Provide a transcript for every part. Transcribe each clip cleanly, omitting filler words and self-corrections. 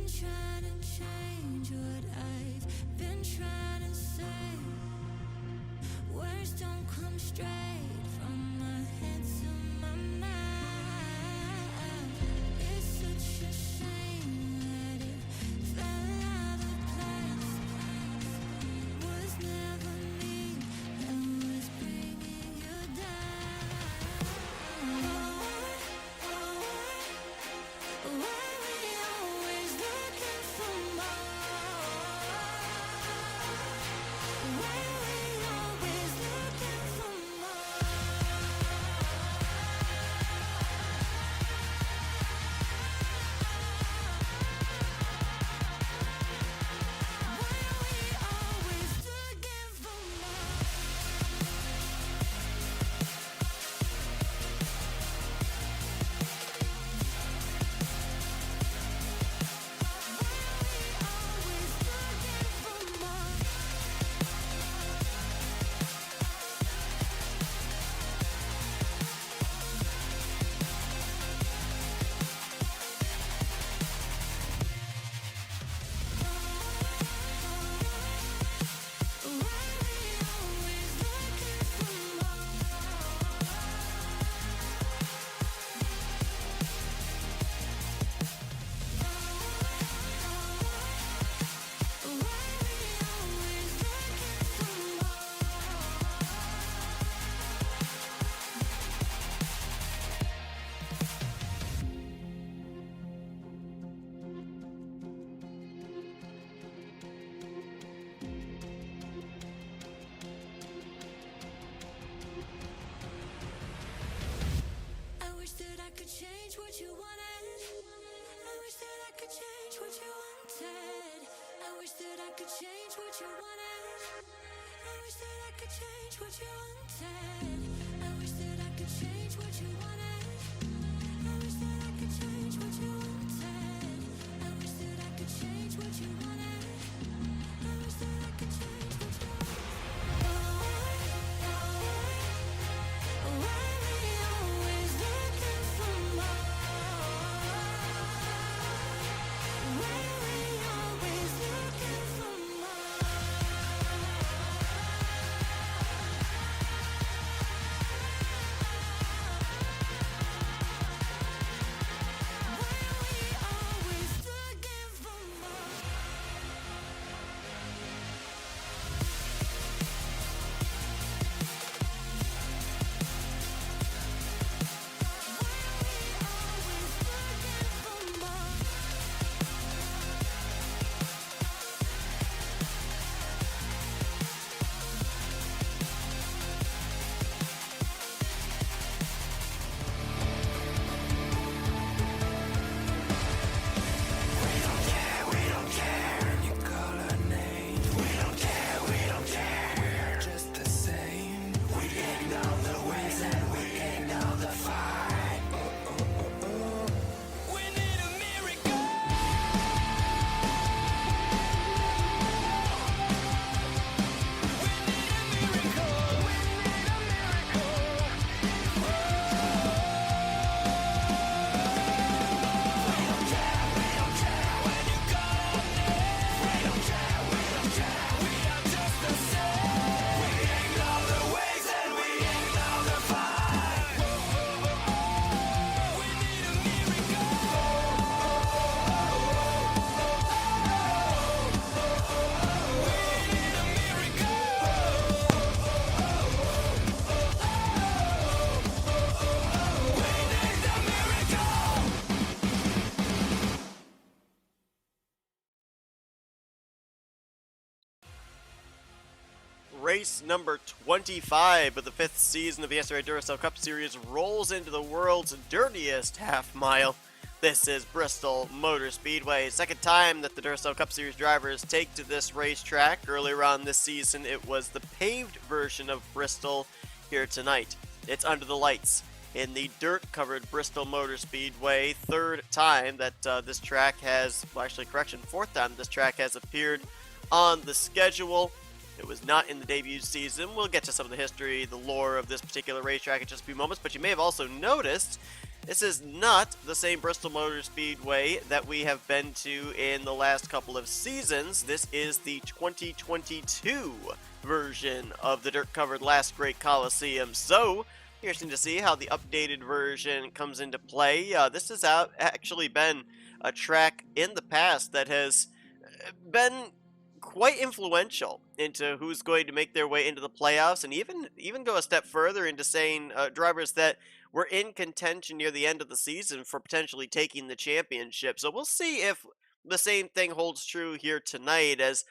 trying to change what I've been trying to say. Words don't come straight from my head to my mouth. It's such a shame that it fell out of place. Was never me that was bringing you down. Why we always looking for more? Why we always looking for more? Why we always looking for more? Always looking for more. I wish that I could change what you wanted. I wish that I could change what you wanted. I wish that I could change what you wanted. I wish that I could change what you wanted. I wish that I could change what you wanted. I wish that I could change what you wanted. I wish that I could change what you wanted. I wish that I could change what you wanted. Why we always looking for more? Why we always looking for more? Race number 25 of the 5th season of the NNSCRA Duracell Cup Series rolls into the world's dirtiest half mile. This is Bristol Motor Speedway. Second time that the Duracell Cup Series drivers take to this racetrack. Earlier on this season, it was the paved version of Bristol. Here tonight, it's under the lights in the dirt-covered Bristol Motor Speedway. Third time that this track has, well, actually, correction, fourth time this track has appeared on the schedule. It was not in the debut season. We'll get to some of the history, the lore of this particular racetrack in just a few moments, but you may have also noticed This is not the same Bristol Motor Speedway that we have been to in the last couple of seasons. This is the 2022 version of the dirt-covered Last Great Coliseum. So, interesting to see how the updated version comes into play. This has actually been a track in the past that has been quite influential into who's going to make their way into the playoffs, and even go a step further into saying drivers that were in contention near the end of the season for potentially taking the championship. So we'll see if the same thing holds true here tonight, as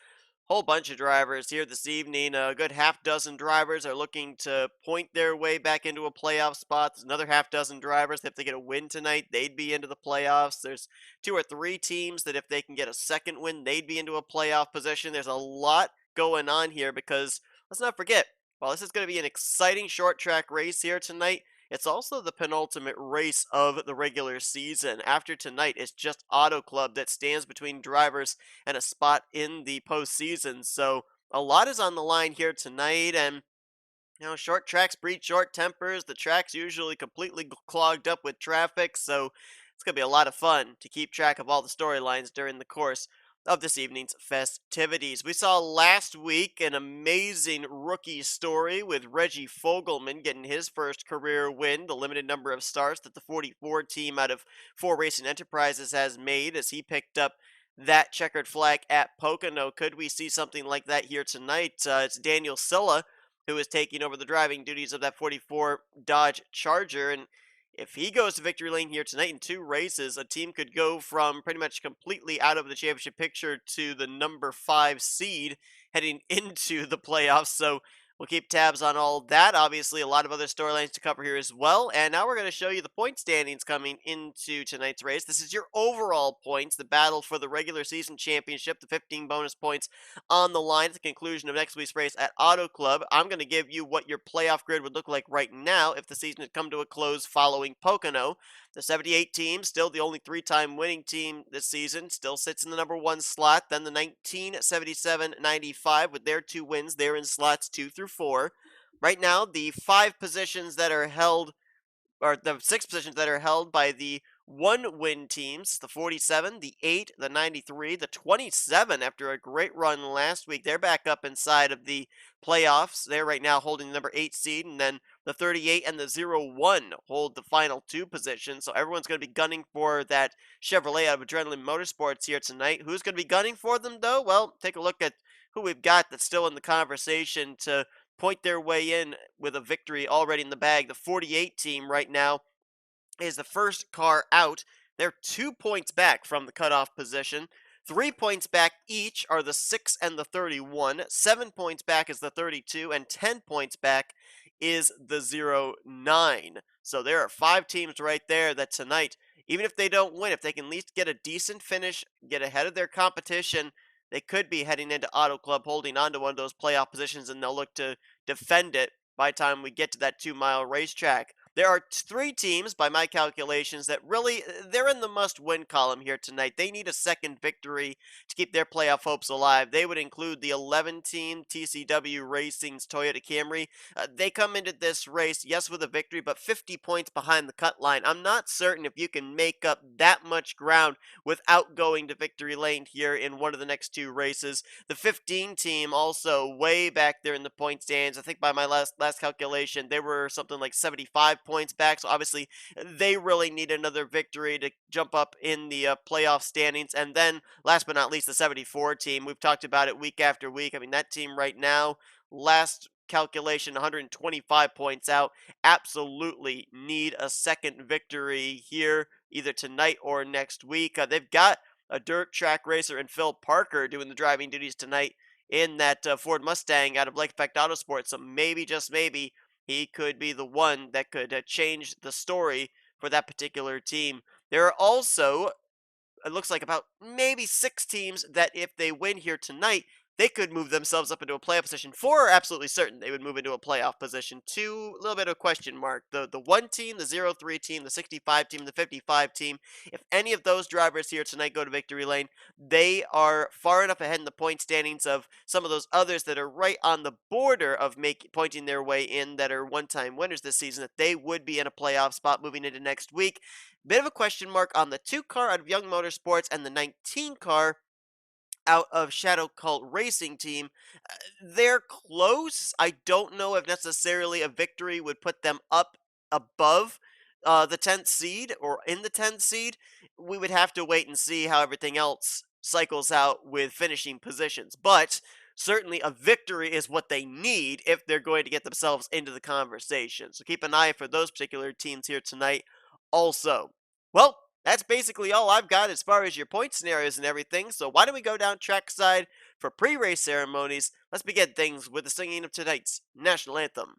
whole bunch of drivers here this evening. A good half dozen drivers are looking to point their way back into a playoff spot. There's another half dozen drivers that if they get a win tonight, they'd be into the playoffs. There's two or three teams that if they can get a second win, they'd be into a playoff position. There's a lot going on here because let's not forget, while this is going to be an exciting short track race here tonight, it's also the penultimate race of the regular season. After tonight, it's just Auto Club that stands between drivers and a spot in the postseason. So a lot is on the line here tonight, and short tracks breed short tempers. The track's usually completely clogged up with traffic, so it's going to be a lot of fun to keep track of all the storylines during the course of this evening's festivities. We saw last week an amazing rookie story with Reggie Fogelman getting his first career win, the limited number of starts that the 44 team out of 4 Racing Enterprises has made as he picked up that checkered flag at Pocono. Could we see something like that here tonight? It's Daniel Silla who is taking over the driving duties of that 44 Dodge Charger, and if he goes to victory lane here tonight in 2 races, a team could go from pretty much completely out of the championship picture to the number 5 seed heading into the playoffs. So we'll keep tabs on all that. Obviously, a lot of other storylines to cover here as well. And now we're going to show you the point standings coming into tonight's race. This is your overall points, the battle for the regular season championship, the 15 bonus points on the line at the conclusion of next week's race at Auto Club. I'm going to give you what your playoff grid would look like right now if the season had come to a close following Pocono. The 78 team, still the only 3-time winning team this season, still sits in the number 1 slot. Then the 1977-95 with their 2 wins, they're in slots 2 through 4. Right now, the 5 positions that are held, or the 6 positions that are held by the 1-win teams, the 47, the 8, the 93, the 27 after a great run last week. They're back up inside of the playoffs. They're right now holding the number 8 seed, and then the 38 and the 01 hold the final 2 positions. So everyone's going to be gunning for that Chevrolet out of Adrenaline Motorsports here tonight. Who's going to be gunning for them, though? Well, take a look at who we've got that's still in the conversation to point their way in with a victory already in the bag. The 48 team right now is the first car out. They're 2 points back from the cutoff position. 3 points back each are the 6 and the 31. 7 points back is the 32, and 10 points back is the 09. So there are 5 teams right there that tonight, even if they don't win, if they can at least get a decent finish, get ahead of their competition, they could be heading into Auto Club holding on to one of those playoff positions, and they'll look to defend it by the time we get to that 2-mile racetrack. There are 3 teams, by my calculations, that really, they're in the must-win column here tonight. They need a second victory to keep their playoff hopes alive. They would include the 11-team TCW Racing's Toyota Camry. They come into this race, yes, with a victory, but 50 points behind the cut line. I'm not certain if you can make up that much ground without going to victory lane here in one of the next 2 races. The 15 team also way back there in the point stands. I think by my last calculation, they were something like 75 points back. So obviously, they really need another victory to jump up in the playoff standings. And then, last but not least, the 74 team. We've talked about it week after week. I mean, that team right now, last calculation, 125 points out. Absolutely need a second victory here, either tonight or next week. They've got a dirt track racer in Phil Parker doing the driving duties tonight in that Ford Mustang out of Lake Effect Autosport. So maybe, just maybe, he could be the one that could change the story for that particular team. There are also, it looks like, about maybe 6 teams that if they win here tonight, they could move themselves up into a playoff position. 4 are absolutely certain they would move into a playoff position. 2, a little bit of a question mark. The 1 team, the 0-3 team, the 65 team, the 55 team, if any of those drivers here tonight go to victory lane, they are far enough ahead in the point standings of some of those others that are right on the border of pointing their way in, that are one-time winners this season, that they would be in a playoff spot moving into next week. Bit of a question mark on the 2 car out of Young Motorsports and the 19 car out of Shadow Cult Racing Team. They're close. I don't know if necessarily a victory would put them up above the 10th seed or in the 10th seed. We would have to wait and see how everything else cycles out with finishing positions. But certainly a victory is what they need if they're going to get themselves into the conversation. So keep an eye for those particular teams here tonight also. Well, that's basically all I've got as far as your point scenarios and everything, so why don't we go down trackside for pre-race ceremonies. Let's begin things with the singing of tonight's national anthem.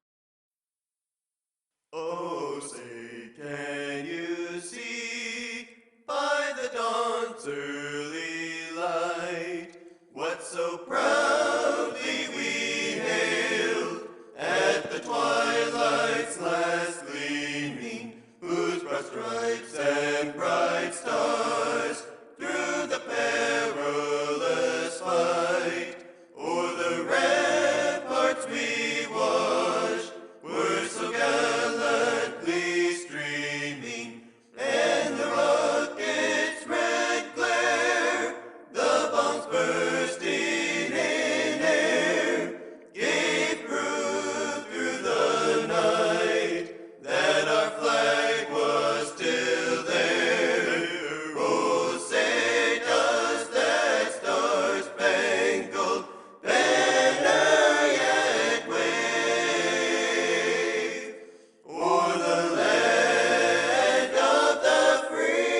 Oh, say, can you see by the dawn's early light what so proudly we hailed at the twilight's last gleaming, whose broad stripes and bright stars through the perilous fight o'er the ramparts we watched were so gallantly streaming, and the rocket's red glare, the bombs bursting in air, gave proof through the night that our flag was still there. Oh, say does that star-spangled banner yet wave o'er the land of the free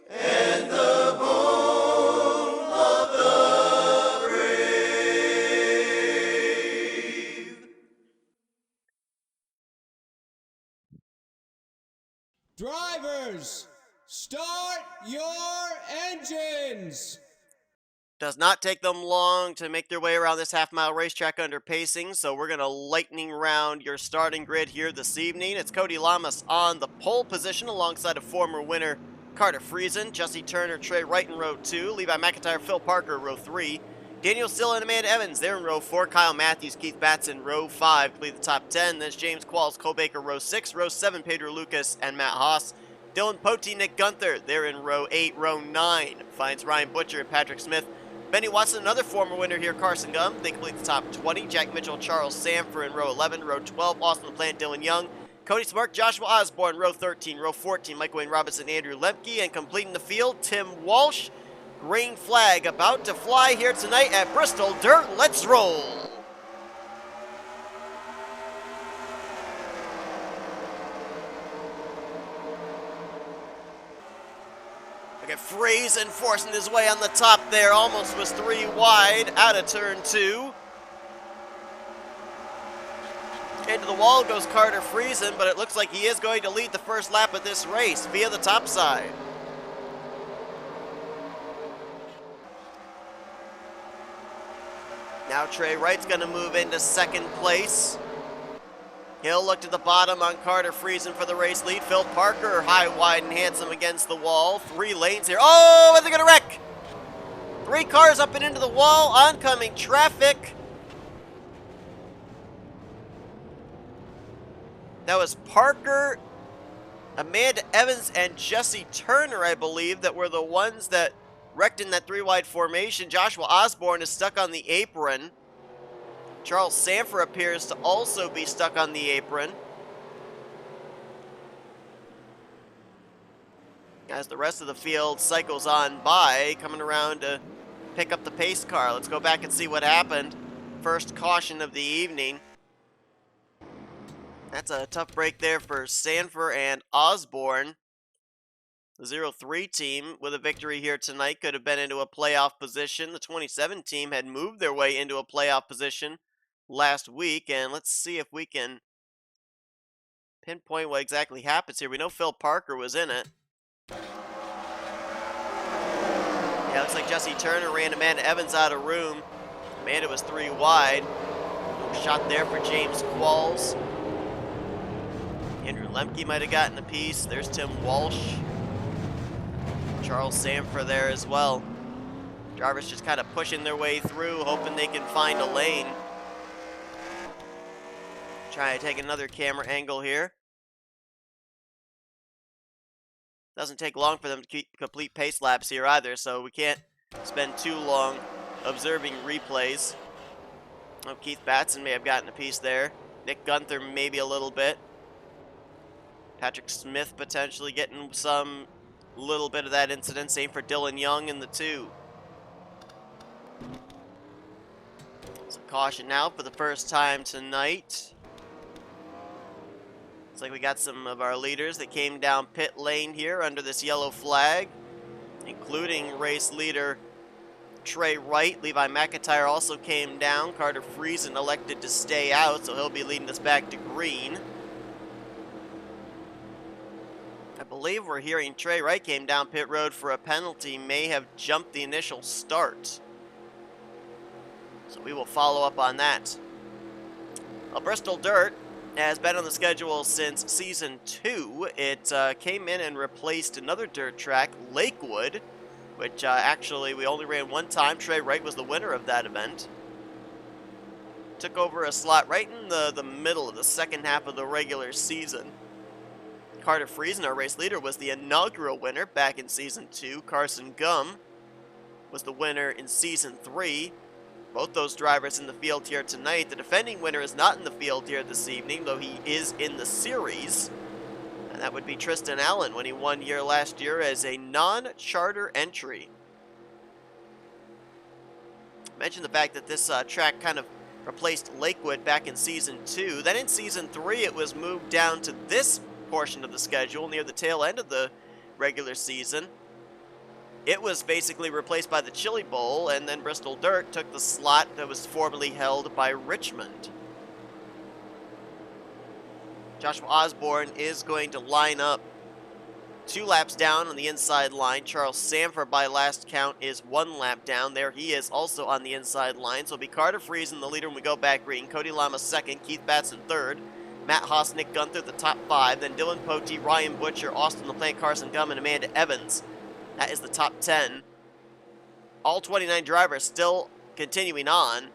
and the home of the brave. Drivers, start your engines! Does not take them long to make their way around this half-mile racetrack under pacing, so we're going to lightning round your starting grid here this evening. It's Cody Lamas on the pole position alongside a former winner, Carter Friesen, Jesse Turner, Trey Wright in row 2, Levi McIntyre, Phil Parker, row 3, Daniel Silla and Amanda Evans, they're in row 4, Kyle Matthews, Keith Batson, row 5, complete the top 10. Then it's James Qualls, Cole Baker, row 6, row 7, Pedro Lucas, and Matt Haas. Dylan Poteet, Nick Gunther, they're in row 8, row 9, finds Ryan Butcher and Patrick Smith. Benny Watson, another former winner here, Carson Gum, they complete the top 20. Jack Mitchell, Charles Sanford in row 11, row 12, Austin LaPlante, Dylan Young. Cody Smart, Joshua Osborne, row 13, row 14, Michael Wayne Robinson, Andrew Lemke, and completing the field, Tim Walsh. Green flag about to fly here tonight at Bristol Dirt. Let's roll. Look at Friesen forcing his way on the top there. Almost was 3 wide out of turn 2. Into the wall goes Carter Friesen, but it looks like he is going to lead the first lap of this race via the top side. Now Trey Wright's going to move into second place. He'll look to the bottom on Carter Friesen for the race lead. Phil Parker, high, wide, and handsome against the wall. 3 lanes here. Oh, are they going to wreck? 3 cars up and into the wall. Oncoming traffic. That was Parker, Amanda Evans, and Jesse Turner, I believe, that were the ones that wrecked in that 3-wide formation. Joshua Osborne is stuck on the apron. Charles Sanford appears to also be stuck on the apron. As the rest of the field cycles on by, coming around to pick up the pace car. Let's go back and see what happened. First caution of the evening. That's a tough break there for Sanford and Osborne. The 0-3 team with a victory here tonight could have been into a playoff position. The 27 team had moved their way into a playoff position last week, and let's see if we can pinpoint what exactly happens here. We know Phil Parker was in it. Yeah, looks like Jesse Turner ran Amanda Evans out of room. Amanda was 3 wide. Shot there for James Qualls. Andrew Lemke might have gotten a piece. There's Tim Walsh. Charles Sanford there as well. Drivers just kind of pushing their way through, hoping they can find a lane. Trying to take another camera angle here. Doesn't take long for them to complete pace laps here either, so we can't spend too long observing replays. Oh, Keith Batson may have gotten a piece there. Nick Gunther maybe a little bit. Patrick Smith potentially getting some little bit of that incident. Same for Dylan Young in the 2. Some caution now for the first time tonight. Looks like we got some of our leaders that came down pit lane here under this yellow flag, including race leader Trey Wright. Levi McIntyre also came down. Carter Friesen elected to stay out, so he'll be leading us back to green. I believe we're hearing Trey Wright came down pit road for a penalty, may have jumped the initial start. So we will follow up on that. Well, Bristol Dirt has been on the schedule since Season 2. It came in and replaced another dirt track, Lakewood, which actually we only ran one time. Trey Wright was the winner of that event. Took over a slot right in the middle of the second half of the regular season. Carter Friesen, our race leader, was the inaugural winner back in Season 2. Carson Gum was the winner in Season 3. Both those drivers in the field here tonight. The defending winner is not in the field here this evening, though he is in the series. And that would be Tristan Allen when he won here last year as a non-charter entry. I mentioned the fact that this track kind of replaced Lakewood back in Season 2. Then in Season 3, it was moved down to this portion of the schedule near the tail end of the regular season. It was basically replaced by the Chili Bowl, and then Bristol Dirt took the slot that was formerly held by Richmond. Joshua Osborne is going to line up 2 laps down on the inside line. Charles Sanford, by last count, is 1 lap down. There he is also on the inside line. So it'll be Carter Friesen, the leader, when we go back green. Cody Lama 2nd, Keith Batson 3rd. Matt Haas, Nick Gunther, the top 5. Then Dylan Poteet, Ryan Butcher, Austin LaPlante, Carson Gum, and Amanda Evans. That is the top 10. All 29 drivers still continuing on.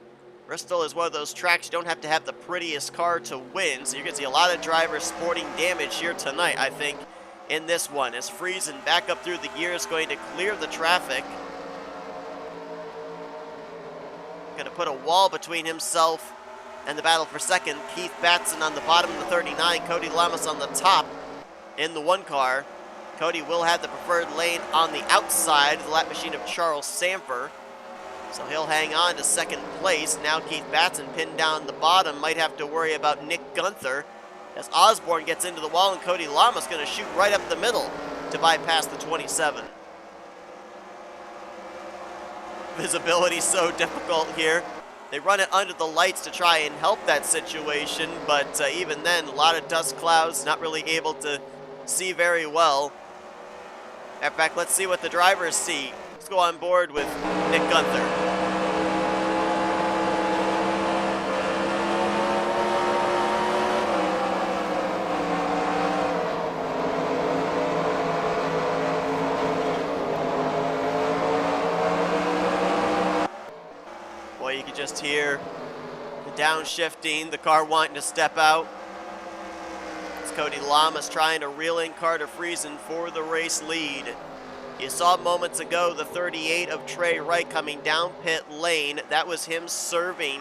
Bristol is one of those tracks you don't have to have the prettiest car to win, so you're going to see a lot of drivers sporting damage here tonight, I think, in this one. As Friesen back up through the gears, going to clear the traffic. Going to put a wall between himself and the battle for second. Keith Batson on the bottom of the 39. Cody Lamas on the top in the 1 car. Cody will have the preferred lane on the outside of the lap machine of Charles Sanford. So he'll hang on to 2nd place. Now Keith Batson pinned down the bottom. Might have to worry about Nick Gunther as Osborne gets into the wall, and Cody Lama's going to shoot right up the middle to bypass the 27. Visibility so difficult here. They run it under the lights to try and help that situation, but even then, a lot of dust clouds, not really able to see very well. In fact, let's see what the drivers see. Let's go on board with Nick Gunther. Boy, you can just hear the downshifting, the car wanting to step out. Cody Lamas trying to reel in Carter Friesen for the race lead. You saw moments ago the 38 of Trey Wright coming down pit lane. That was him serving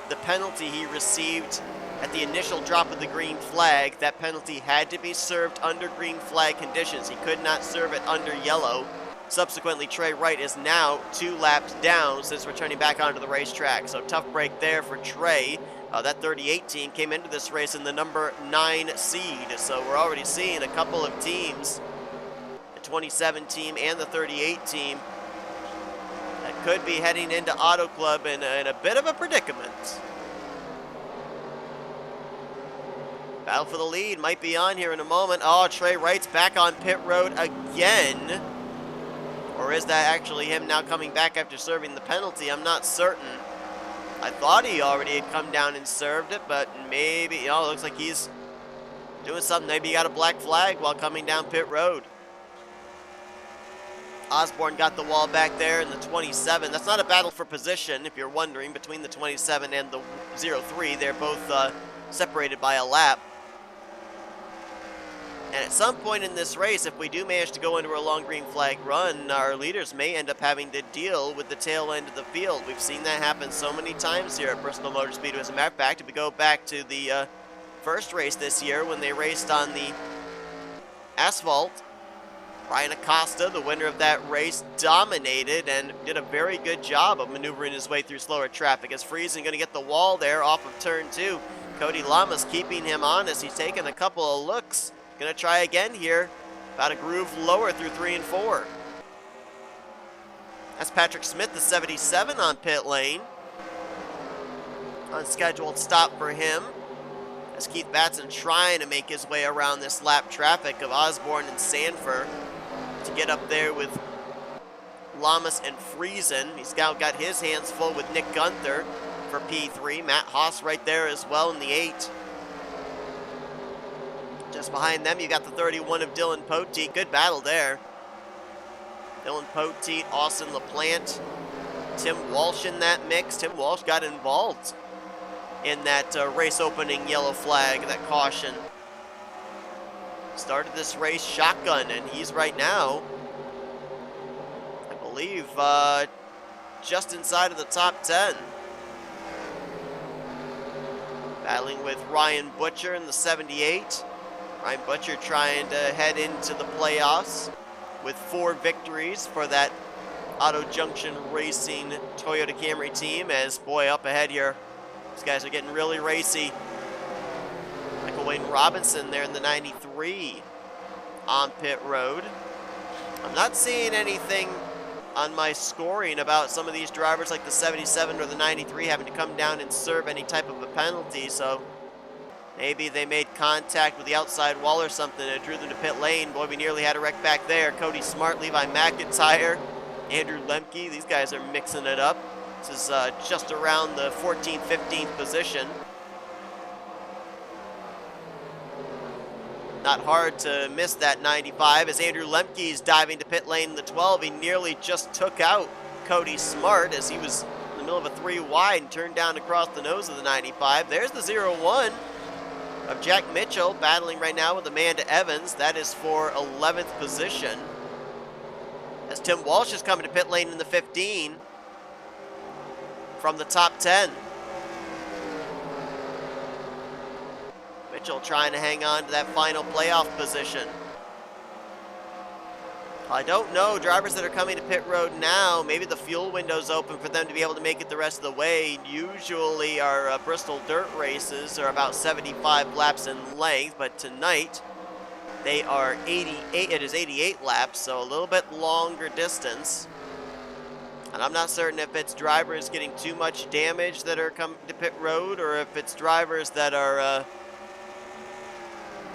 the penalty he received at the initial drop of the green flag. That penalty had to be served under green flag conditions. He could not serve it under yellow. Subsequently, Trey Wright is now 2 laps down since returning back onto the racetrack. So tough break there for Trey. That 38 team came into this race in the number 9 seed. So we're already seeing a couple of teams, the 27 team and the 38 team, that could be heading into Auto Club in a bit of a predicament. Battle for the lead might be on here in a moment. Oh, Trey Wright's back on pit road again. Or is that actually him now coming back after serving the penalty? I'm not certain. I thought he already had come down and served it, but maybe, it looks like he's doing something. Maybe he got a black flag while coming down pit road. Osborne got the wall back there in the 27. That's not a battle for position, if you're wondering, between the 27 and the 03. They're both separated by a lap. And at some point in this race, if we do manage to go into a long green flag run, our leaders may end up having to deal with the tail end of the field. We've seen that happen so many times here at Bristol Motor Speedway. As a matter of fact, if we go back to the first race this year when they raced on the asphalt, Ryan Acosta, the winner of that race, dominated and did a very good job of maneuvering his way through slower traffic. As Friesen going to get the wall there off of turn 2. Cody Lamas keeping him honest. He's taking a couple of looks. Going to try again here. About a groove lower through 3 and 4. That's Patrick Smith, the 77 on pit lane. Unscheduled stop for him. As Keith Batson trying to make his way around this lap traffic of Osborne and Sanford to get up there with Lamas and Friesen. He's now got his hands full with Nick Gunther for P3. Matt Haas right there as well in the 8. Just behind them, you got the 31 of Dylan Poteet. Good battle there. Dylan Poteet, Austin LaPlante, Tim Walsh in that mix. Tim Walsh got involved in that race opening yellow flag, that caution. Started this race shotgun, and he's right now, I believe, just inside of the top 10. Battling with Ryan Butcher in the 78. Ryan Butcher trying to head into the playoffs with 4 victories for that Auto Junction Racing Toyota Camry team. As, boy, up ahead here, these guys are getting really racy. Michael Wayne Robinson there in the 93 on pit road. I'm not seeing anything on my scoring about some of these drivers like the 77 or the 93 having to come down and serve any type of a penalty, so maybe they made contact with the outside wall or something and drew them to pit lane. Boy, we nearly had a wreck back there. Cody Smart, Levi McIntyre, Andrew Lemke, these guys are mixing it up. This is just around the 14th, 15th position. Not hard to miss that 95 as Andrew Lemke's diving to pit lane in the 12. He nearly just took out Cody Smart as he was in the middle of a 3 wide and turned down across the nose of the 95. There's the 01 of Jack Mitchell battling right now with Amanda Evans. That is for 11th position. As Tim Walsh is coming to pit lane in the 15 from the top 10. Mitchell trying to hang on to that final playoff position. I don't know, drivers that are coming to pit road now, maybe the fuel window's open for them to be able to make it the rest of the way. Usually our Bristol dirt races are about 75 laps in length, but tonight they are 88, it is 88 laps, so a little bit longer distance. And I'm not certain if it's drivers getting too much damage that are coming to pit road or if it's drivers that are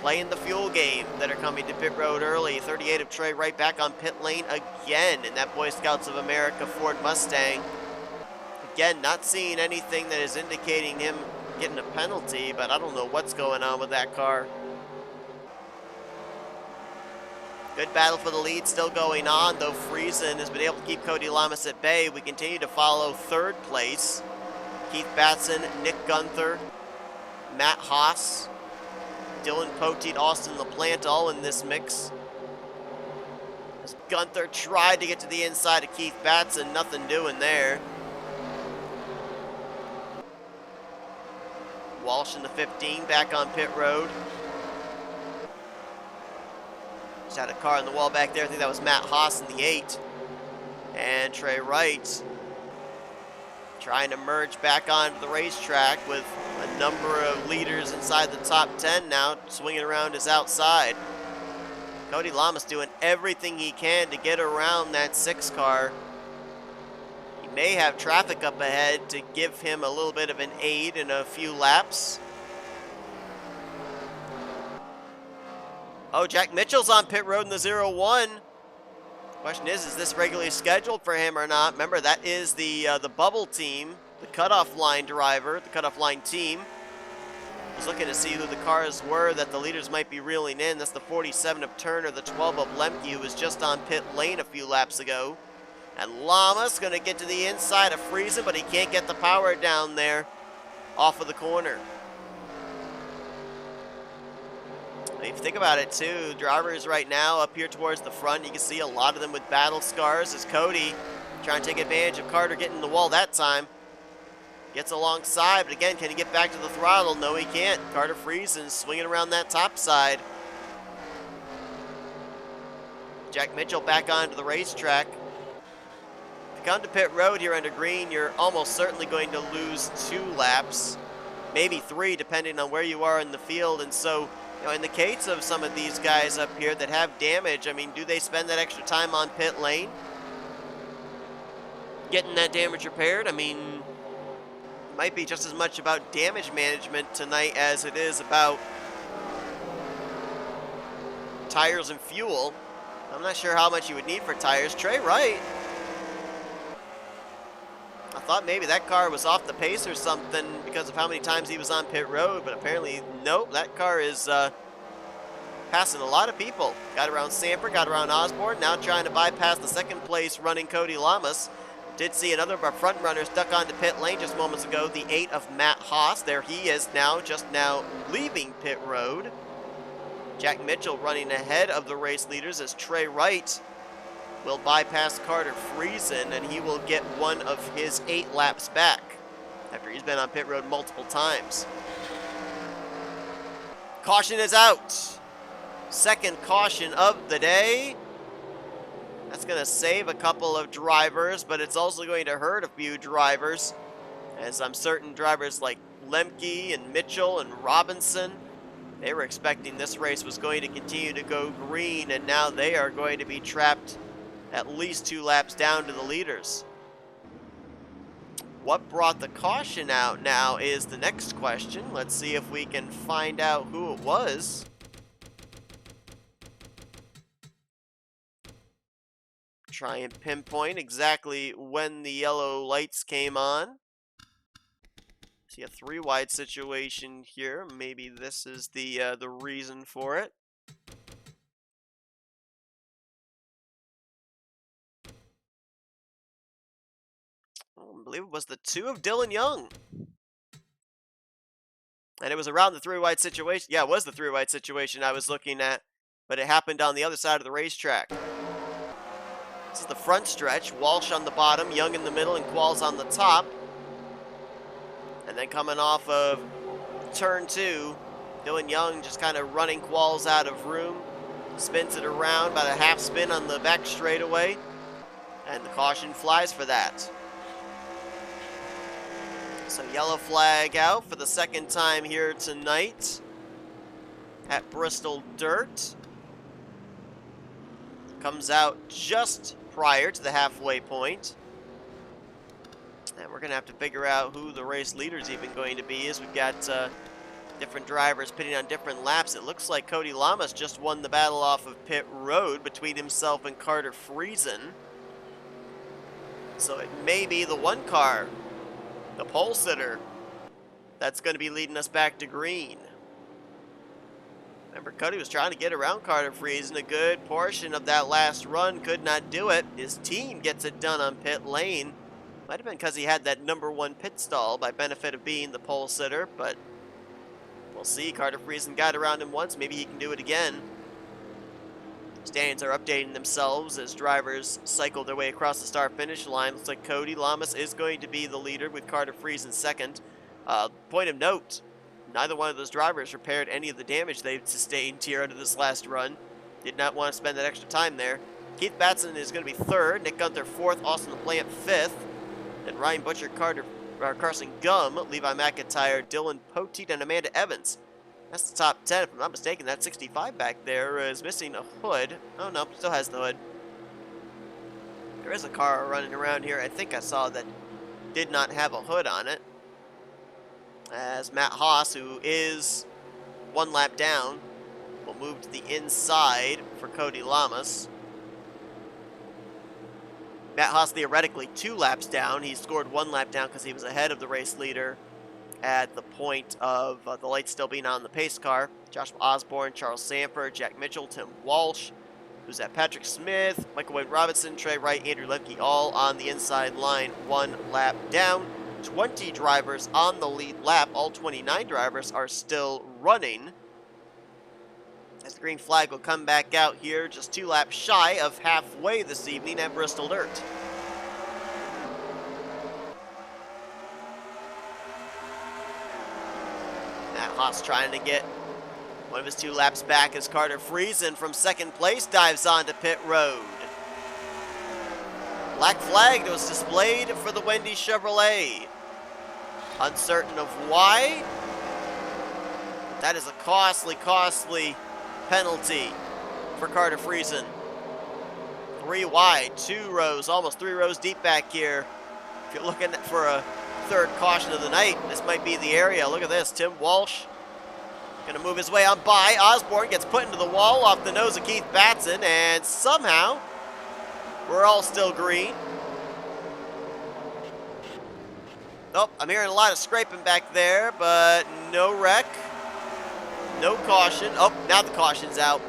playing the fuel game that are coming to pit road early. 38 of Trey right back on pit lane again in that Boy Scouts of America Ford Mustang. Again, not seeing anything that is indicating him getting a penalty, but I don't know what's going on with that car. Good battle for the lead still going on, though Friesen has been able to keep Cody Lamas at bay. We continue to follow 3rd place. Keith Batson, Nick Gunther, Matt Haas, Dylan Poteet, Austin LaPlante, all in this mix. As Gunther tried to get to the inside of Keith Batson, nothing doing there. Walsh in the 15, back on pit road. Just had a car on the wall back there. I think that was Matt Haas in the 8. And Trey Wright trying to merge back onto the racetrack with a number of leaders inside the top 10 now, swinging around his outside. Cody Lamas doing everything he can to get around that 6 car. He may have traffic up ahead to give him a little bit of an aid in a few laps. Oh, Jack Mitchell's on pit road in the 01. Question is this regularly scheduled for him or not? Remember, that is the bubble team, the cutoff line driver, the cutoff line team. Was looking to see who the cars were that the leaders might be reeling in. That's the 47 of Turner, the 12 of Lemke, who was just on pit lane a few laps ago. And Lamas going to get to the inside of Friesen, but he can't get the power down there off of the corner. If you think about it too, drivers right now up here towards the front, you can see a lot of them with battle scars as Cody trying to take advantage of Carter getting the wall that time. Gets alongside, but again, can he get back to the throttle? No, he can't. Carter Friesen swinging around that top side. Jack Mitchell back onto the racetrack. If you come to pit road here under green, you're almost certainly going to lose 2 laps, maybe 3, depending on where you are in the field. And so, you know, in the case of some of these guys up here that have damage, I mean, do they spend that extra time on pit lane getting that damage repaired? I mean, it might be just as much about damage management tonight as it is about tires and fuel. I'm not sure how much you would need for tires. Trey Wright, I thought maybe that car was off the pace or something because of how many times he was on pit road, but apparently, nope, that car is passing a lot of people. Got around Samper, got around Osborne, now trying to bypass the second place running Cody Lamas. Did see another of our front runners duck onto pit lane just moments ago, the 8 of Matt Haas. There he is now, just now leaving pit road. Jack Mitchell running ahead of the race leaders as Trey Wright will bypass Carter Friesen, and he will get one of his 8 laps back after he's been on pit road multiple times. Caution is out. Second caution of the day. That's going to save a couple of drivers, but it's also going to hurt a few drivers, as I'm certain drivers like Lemke and Mitchell and Robinson, they were expecting this race was going to continue to go green, and now they are going to be trapped at least 2 laps down to the leaders. What brought the caution out now is the next question. Let's see if we can find out who it was. Try and pinpoint exactly when the yellow lights came on. See a 3 wide situation here. Maybe this is the reason for it. I believe it was the 2 of Dylan Young. And it was around the 3 wide situation. Yeah, it was the 3 wide situation I was looking at, but it happened on the other side of the racetrack. This is the front stretch. Walsh on the bottom, Young in the middle, and Qualls on the top. And then coming off of turn 2, Dylan Young just kind of running Qualls out of room. Spins it around, about a half spin on the back straightaway. And the caution flies for that. So yellow flag out for the second time here tonight at Bristol Dirt. Comes out just prior to the halfway point. And we're going to have to figure out who the race leader's even going to be, as we've got different drivers pitting on different laps. It looks like Cody Lamas just won the battle off of pit road between himself and Carter Friesen. So it may be the 1 car, the pole sitter, that's going to be leading us back to green. Remember, Cody was trying to get around Carter Friesen a good portion of that last run, could not do it. His team gets it done on pit lane. Might have been because he had that number 1 pit stall by benefit of being the pole sitter, but we'll see. Carter Friesen got around him once, maybe he can do it again. Standings are updating themselves as drivers cycle their way across the start finish line. Looks like Cody Lamas is going to be the leader with Carter Friesen second. Point of note, neither one of those drivers repaired any of the damage they've sustained here under this last run. Did not want to spend that extra time there. Keith Batson is going to be third, Nick Gunther fourth, Austin LaPlante fifth, and Ryan Butcher, Carson Gum, Levi McIntyre, Dylan Poteet, and Amanda Evans. That's the top 10. If I'm not mistaken, that 65 back there is missing a hood. Oh no, still has the hood. There is a car running around here I think I saw that did not have a hood on it. As Matt Haas, who is 1 lap down, will move to the inside for Cody Lamas. Matt Haas theoretically 2 laps down. He scored 1 lap down because he was ahead of the race leader at the point of the lights still being on the pace car. Joshua Osborne, Charles Sanford, Jack Mitchell, Tim Walsh, who's at Patrick Smith, Michael Wade Robinson, Trey Wright, Andrew Lemke, all on the inside line, 1 lap down. 20 drivers on the lead lap. All 29 drivers are still running. As the green flag will come back out here, just 2 laps shy of halfway this evening at Bristol Dirt. Matt Haas trying to get one of his 2 laps back as Carter Friesen from second place dives onto pit road. Black flag was displayed for the Wendy Chevrolet. Uncertain of why. That is a costly penalty for Carter Friesen. 3 wide, 2 rows, almost 3 rows deep back here. If you're looking for a 3rd caution of the night, this might be the area. Look at this, Tim Walsh gonna move his way on by. Osborne gets put into the wall off the nose of Keith Batson, and somehow we're all still green. Oh, I'm hearing a lot of scraping back there, but no wreck. No caution. Oh, now the caution's out.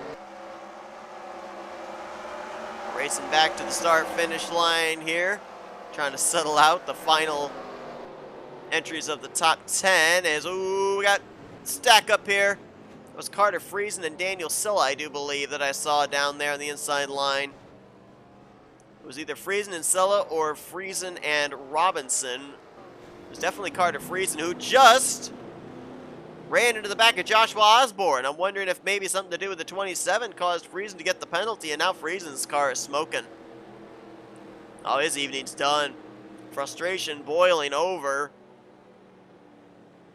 Racing back to the start-finish line here. Trying to settle out the final entries of the top 10 as, ooh, we got stack up here. It was Carter Friesen and Daniel Silla, I do believe, that I saw down there on the inside line. It was either Friesen and Silla or Friesen and Robinson. It was definitely Carter Friesen, who just ran into the back of Joshua Osborne. I'm wondering if maybe something to do with the 27 caused Friesen to get the penalty, and now Friesen's car is smoking. Oh, his evening's done. Frustration boiling over.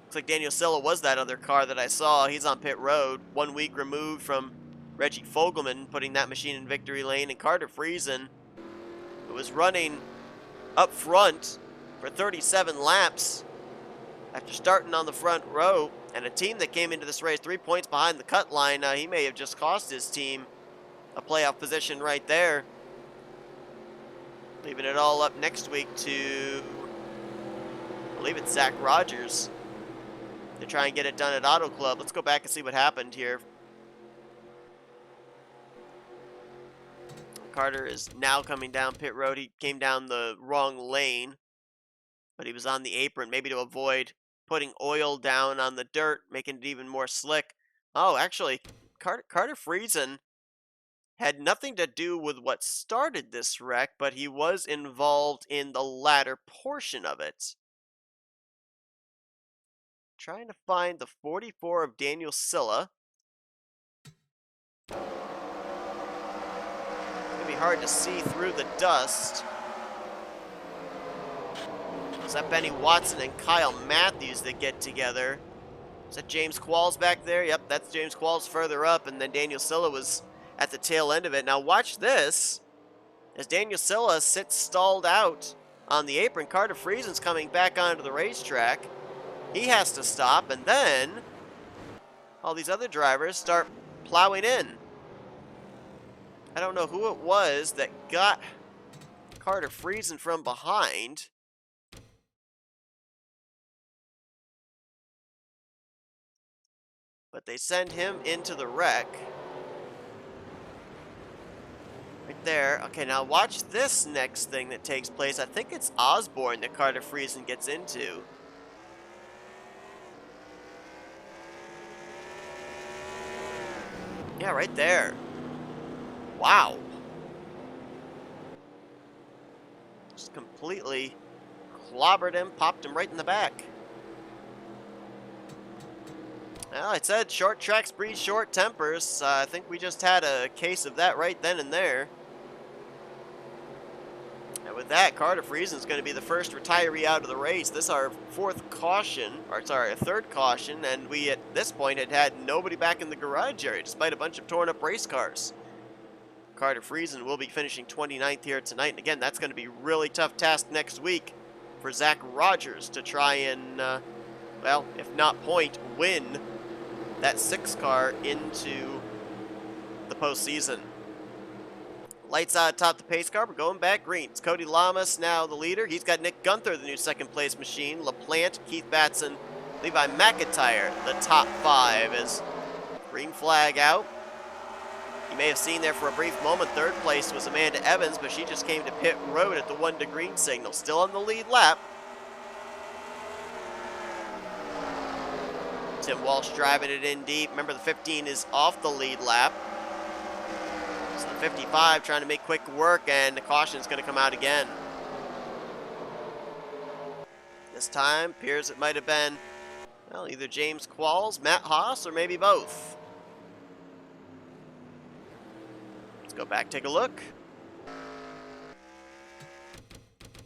Looks like Daniel Silla was that other car that I saw. He's on pit road, 1 week removed from Reggie Fogelman putting that machine in victory lane, and Carter Friesen, who was running up front for 37 laps after starting on the front row, and a team that came into this race 3 points behind the cut line. He may have just cost his team a playoff position right there. Leaving it all up next week to, I believe it's Zach Rogers, to try and get it done at Auto Club. Let's go back and see what happened here. Carter is now coming down pit road. He came down the wrong lane, but he was on the apron, maybe to avoid putting oil down on the dirt, making it even more slick. Oh, actually, Carter Friesen had nothing to do with what started this wreck, but he was involved in the latter portion of it. Trying to find the 44 of Daniel Silla. It's gonna be hard to see through the dust. Is that Benny Watson and Kyle Matthews that get together? Is that James Qualls back there? Yep, that's James Qualls further up, and then Daniel Silla was at the tail end of it. Now watch this. As Daniel Silla sits stalled out on the apron, Carter Friesen's coming back onto the racetrack. He has to stop, and then all these other drivers start plowing in. I don't know who it was that got Carter Friesen from behind. But they send him into the wreck. Right there. Okay, now watch this next thing that takes place. I think it's Osborne that Carter Friesen gets into. Yeah, right there. Wow. Just completely clobbered him, popped him right in the back. Well, I said short tracks breed short tempers. I think we just had a case of that right then and there. And with that, Carter Friesen's going to be the first retiree out of the race. This is our third caution, and we at this point had nobody back in the garage area, despite a bunch of torn up race cars. Carter Friesen will be finishing 29th here tonight, and again, that's going to be a really tough task next week for Zach Rogers to try and, well, if not point, win that 6 car into the postseason. Lights out atop the pace car. We're going back green. It's Cody Lamas now the leader. He's got Nick Gunther, the new second place machine. LaPlante, Keith Batson, Levi McIntyre, the top 5 as green flag out. You may have seen there for a brief moment, third place was Amanda Evans, but she just came to pit road at the 1 to green signal. Still on the lead lap. Tim Walsh driving it in deep. Remember, the 15 is off the lead lap. So the 55 trying to make quick work, and the caution is going to come out again. This time, appears it might have been, well, either James Qualls, Matt Haas, or maybe both. Let's go back, take a look.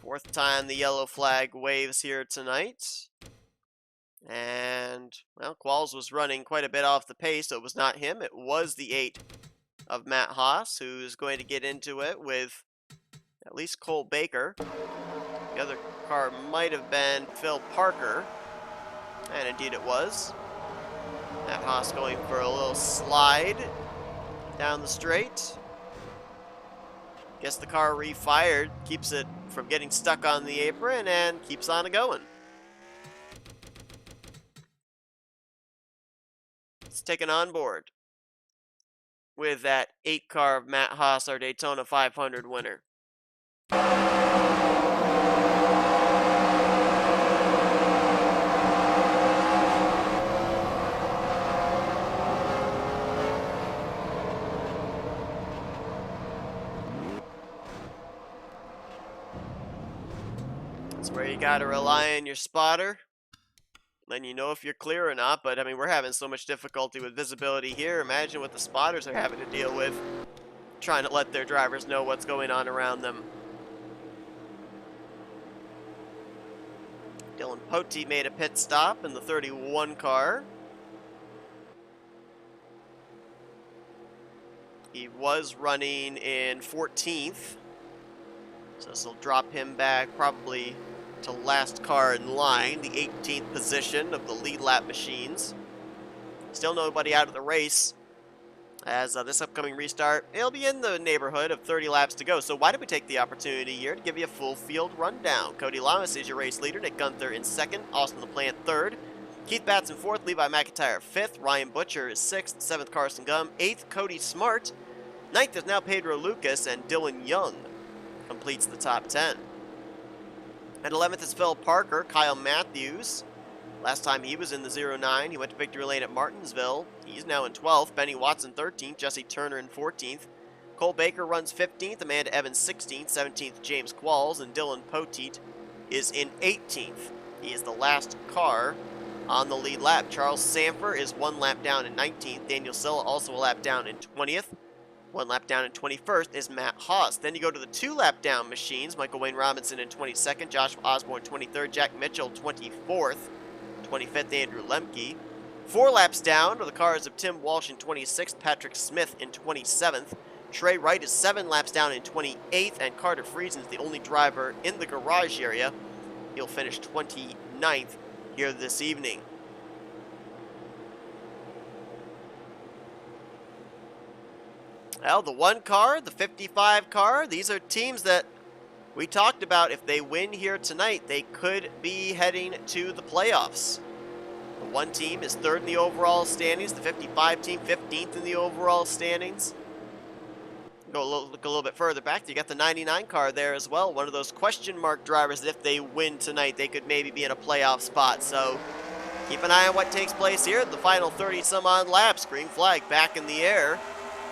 Fourth time the yellow flag waves here tonight. And, well, Qualls was running quite a bit off the pace, so it was not him. It was the 8 of Matt Haas, who's going to get into it with at least Cole Baker. The other car might have been Phil Parker, and indeed it was. Matt Haas going for a little slide down the straight. Gets the car refired, keeps it from getting stuck on the apron, and keeps on going. Let's take an onboard with that 8 car of Matt Haas, our Daytona 500 winner. That's where you gotta rely on your spotter. Then you know if you're clear or not, but I mean, we're having so much difficulty with visibility here. Imagine what the spotters are having to deal with, trying to let their drivers know what's going on around them. Dylan Poteet made a pit stop in the 31 car. He was running in 14th, so this will drop him back probably to last car in line, the 18th position of the lead lap machines. Still nobody out of the race, as this upcoming restart, it'll be in the neighborhood of 30 laps to go. So why don't we take the opportunity here to give you a full field rundown. Cody Lamas is your race leader, Nick Gunther in 2nd, Austin LaPlante 3rd, Keith Batson 4th, Levi McIntyre 5th, Ryan Butcher is 6th, 7th Carson Gum, 8th Cody Smart, 9th is now Pedro Lucas, and Dylan Young completes the top 10. At 11th is Phil Parker, Kyle Matthews. Last time he was in the 09, he went to victory lane at Martinsville. He's now in 12th. Benny Watson 13th, Jesse Turner in 14th. Cole Baker runs 15th, Amanda Evans 16th, 17th James Qualls, and Dylan Poteet is in 18th. He is the last car on the lead lap. Charles Sanford is 1 lap down in 19th. Daniel Silla also a lap down in 20th. 1 lap down in 21st is Matt Haas. Then you go to the 2 lap down machines. Michael Wayne Robinson in 22nd, Josh Osborne 23rd, Jack Mitchell 24th, 25th Andrew Lemke. 4 laps down are the cars of Tim Walsh in 26th, Patrick Smith in 27th. Trey Wright is 7 laps down in 28th, and Carter Friesen is the only driver in the garage area. He'll finish 29th here this evening. Well, the 1 car, the 55 car, these are teams that we talked about. If they win here tonight, they could be heading to the playoffs. The 1 team is 3rd in the overall standings, the 55 team 15th in the overall standings. Look a little bit further back, you got the 99 car there as well, one of those question mark drivers that if they win tonight, they could maybe be in a playoff spot. So keep an eye on what takes place here. The final 30 some odd laps, green flag back in the air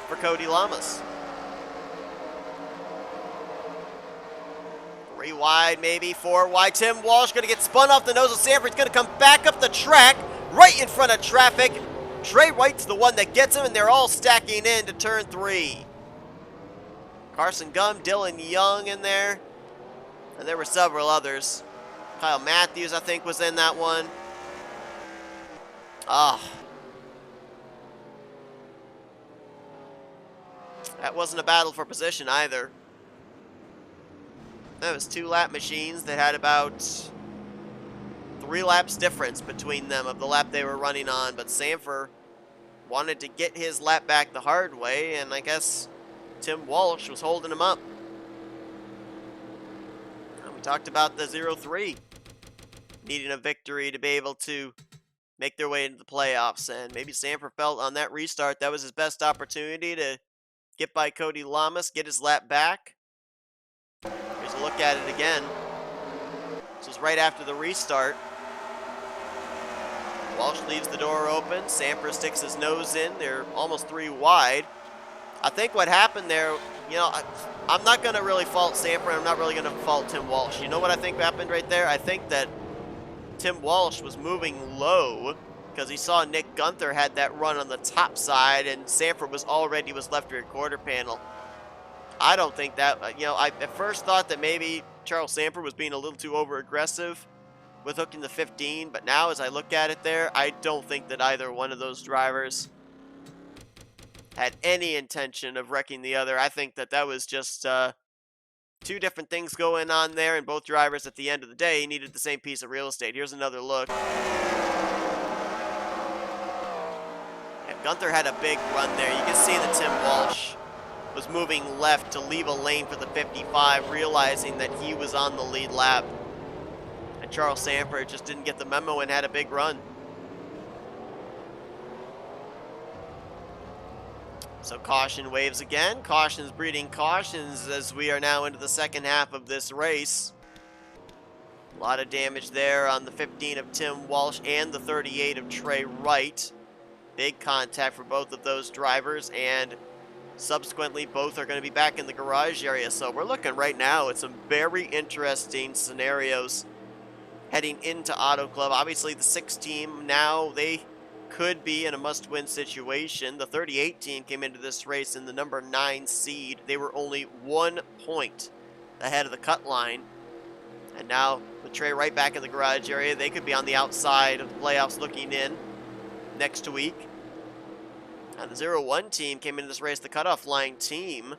for Cody Lamas. 3 wide, maybe 4 wide. Tim Walsh going to get spun off the nose of Sanford. He's going to come back up the track, right in front of traffic. Trey White's the one that gets him, and they're all stacking in to turn 3. Carson Gum, Dylan Young in there, and there were several others. Kyle Matthews, I think, was in that one. That wasn't a battle for position either. That was 2 lap machines that had about 3 laps difference between them of the lap they were running on, but Sanford wanted to get his lap back the hard way, and I guess Tim Walsh was holding him up. And we talked about the 0-3 needing a victory to be able to make their way into the playoffs, and maybe Sanford felt on that restart that was his best opportunity to get by Cody Lamas, get his lap back. Here's a look at it again. This was right after the restart. Walsh leaves the door open. Sanford sticks his nose in. They're almost 3 wide. I think what happened there, you know, I'm not going to really fault Sanford. I'm not really going to fault Tim Walsh. You know what I think happened right there? I think that Tim Walsh was moving low because he saw Nick Gunther had that run on the top side, and Sanford was left rear quarter panel. I don't think that, you know, I at first thought that maybe Charles Sanford was being a little too over-aggressive with hooking the 15, but now as I look at it there, I don't think that either one of those drivers had any intention of wrecking the other. I think that that was just two different things going on there, and both drivers at the end of the day needed the same piece of real estate. Here's another look. And Gunther had a big run there. You can see that Tim Walsh was moving left to leave a lane for the 55, realizing that he was on the lead lap. And Charles Sanford just didn't get the memo and had a big run. So caution waves again. Cautions breeding cautions as we are now into the second half of this race. A lot of damage there on the 15 of Tim Walsh and the 38 of Trey Wright. Big contact for both of those drivers, and subsequently both are going to be back in the garage area. So we're looking right now at some very interesting scenarios heading into Auto Club. Obviously the 6 team now, they could be in a must-win situation. The 38 team came into this race in the number 9 seed. They were only 1 point ahead of the cut line. And now with Trey right back in the garage area, they could be on the outside of the playoffs looking in next week. And the 0-1 team came into this race, the cutoff line team.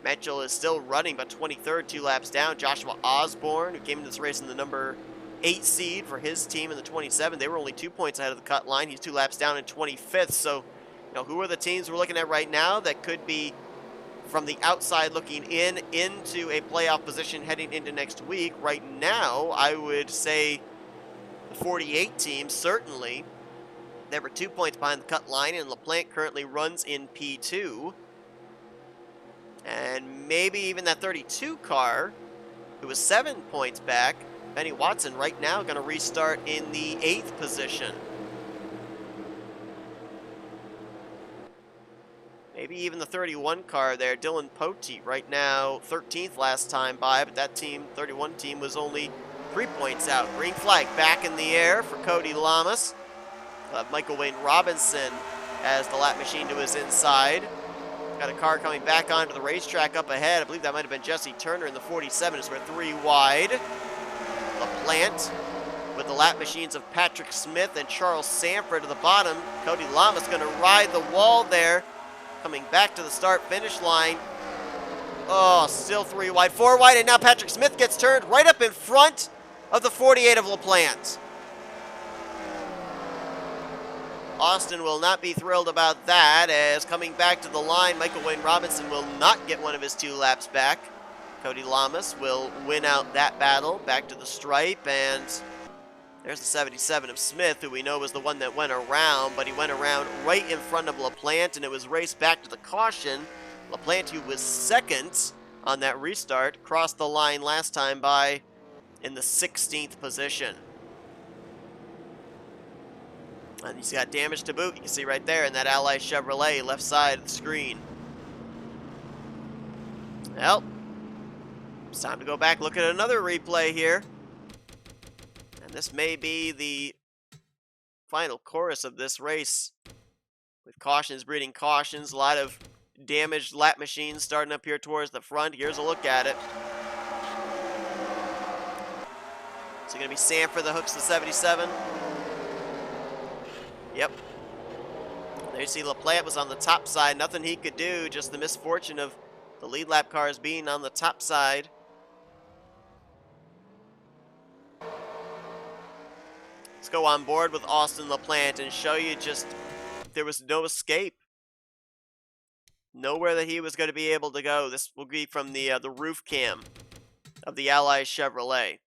Mitchell is still running, but 23rd, 2 laps down. Joshua Osborne, who came into this race in the number 8 seed for his team in the 27. They were only 2 points ahead of the cut line. He's 2 laps down in 25th. So, you know, who are the teams we're looking at right now that could be from the outside looking in into a playoff position heading into next week? Right now, I would say the 48 team, certainly. They were 2 points behind the cut line, and LaPlante currently runs in P2. And maybe even that 32 car, who was 7 points back, Benny Watson right now going to restart in the 8th position. Maybe even the 31 car there, Dylan Poteet right now 13th last time by, but that team, 31 team, was only 3 points out. Green flag back in the air for Cody Lamas. Michael Wayne Robinson as the lap machine to his inside. Got a car coming back onto the racetrack up ahead. I believe that might have been Jesse Turner in the 47 as we're 3 wide. LaPlante with the lap machines of Patrick Smith and Charles Sanford to the bottom. Cody Lamas going to ride the wall there. Coming back to the start-finish line. Oh, still 3 wide, 4 wide, and now Patrick Smith gets turned right up in front of the 48 of LaPlante. Austin will not be thrilled about that, as coming back to the line, Michael Wayne Robinson will not get one of his 2 laps back. Cody Lamas will win out that battle, back to the stripe, and there's the 77 of Smith, who we know was the one that went around, but he went around right in front of LaPlante, and it was raced back to the caution. LaPlante, who was 2nd on that restart, crossed the line last time by in the 16th position. And he's got damage to boot. You can see right there in that Ally Chevrolet left side of the screen. Well, it's time to go back, look at another replay here. And this may be the final chorus of this race. With cautions breeding cautions, a lot of damaged lap machines starting up here towards the front. Here's a look at it. Is it going to be Sanford that hooks the 77? Yep. There you see LaPlante was on the top side. Nothing he could do, just the misfortune of the lead lap cars being on the top side. Let's go on board with Austin LaPlante and show you just there was no escape. Nowhere that he was going to be able to go. This will be from the roof cam of the Allies Chevrolet.